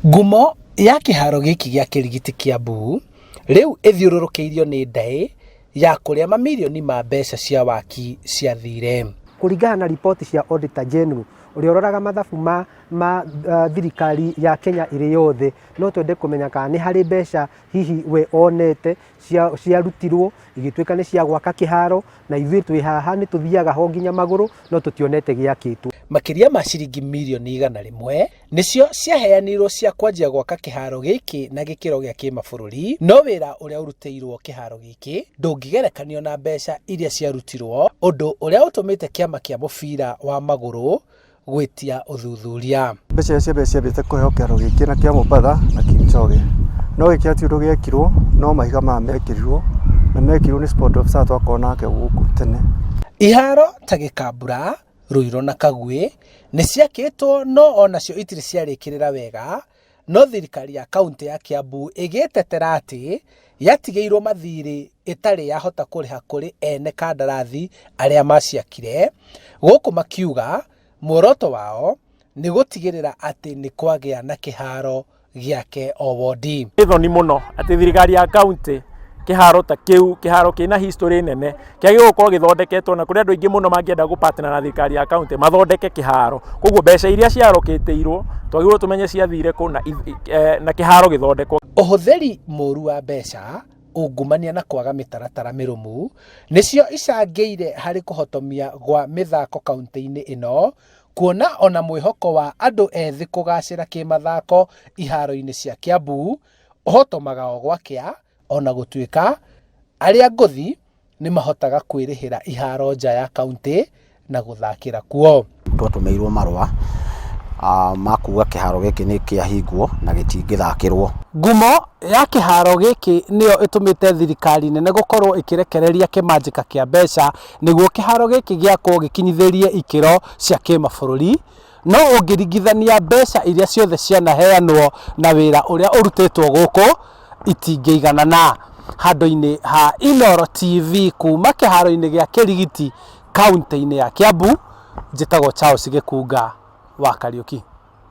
Ngumo ya kiharo giki gya Kirigiti Kiambu riu ithiururukiirio ni ndai ya kuria mamirioni ma mbeca cia waaki ciathire. Kuringana na ripoti cia Aberdare General uria uroraga mathabu ma thirikari ya Kenya iri yothe, no twende kumenya kana ni hari mbeca hihi we onete ciarutirwo igituika ni cia gwaka kiharo, na ithuĩ twi haha ni tuthiaga ho nginya maguru no tutionete giakitwo. Makiria ma ciringi mirioni igana rimwe nicio ciaheanirwo cia kuonjia gwaka kiharo giki na gikiro gia kimabũrũri, no wira uria urutiirwo kiharo giki ndungigerekanio na mbeca iria ciarutirwo, undu uria utumite kiama kia mubira wa maguru gwitia uthuthuria. Mbeca ciambite kuheo kiharo giki na kia Mombasa na Kinchoge, no giki ati undu giekirwo no mahiga ma mekirirwo na mekirwo ni sport officer twakonake guku tene. Iharo ta Gikambura, Ruiro na Kagwe ni ciakitwo no onacio itiri ciarikirira wega, no thirikari ya kaunti ya Kiambu igitetera ati yatigeirwo mathiri itari yahota kuriha kuri ene kandarathi aria maciakire, guku makiuga muoroto wao ni gutigirira ati ni kwagia na kiharo giake o wondi. Ithoni muno ati thirikari ya kaunti kiharo ta kiu, kiharo kina history nene kiagirwo gukorwo githondeketwo, na kuri andu aingi muno mangienda gupartner na thirikari ya kaunti mathondeke kiharo. Koguo mbeca iria ciaroketiirwo twagirwo tumenye ciathire ku na kiharo githondekwo. Uhuthiri muru wa mbeca, ungumania na kwaga mitaratara mirumu nicio icangiire hari kuhotomia gwa mithako kaunti-ini ino, kuona ona mwihoko wa andu ethi kugacira kimathako iharo-ini cia Kiambu uhotomaga o gwakia, ona gutuika aria nguthi ni mahotaga kwirihira iharo nja ya kaunti na guthakira kuo. Twatumeirwo marua makuga kiharo giki ni kiahingwo na gitingithakirwo. Ngumo ya kiharo giki niyo itumite thirikari nene gukorwo ikirekereria kimanjika kia mbeca niguo kiharo giki giakwo gikinyithirie ikiro cia kimabũrũri, no ungiringithania mbeca iria ciothe cianaheanwo na wira uria urutitwo guku itingĩigana na. Handu-ini ha Inooro TV kuma kiharo-ini gia Kirigiti kaunti-ini ya Kiambu, njitagwo Charles Gikunga wa Kariuki.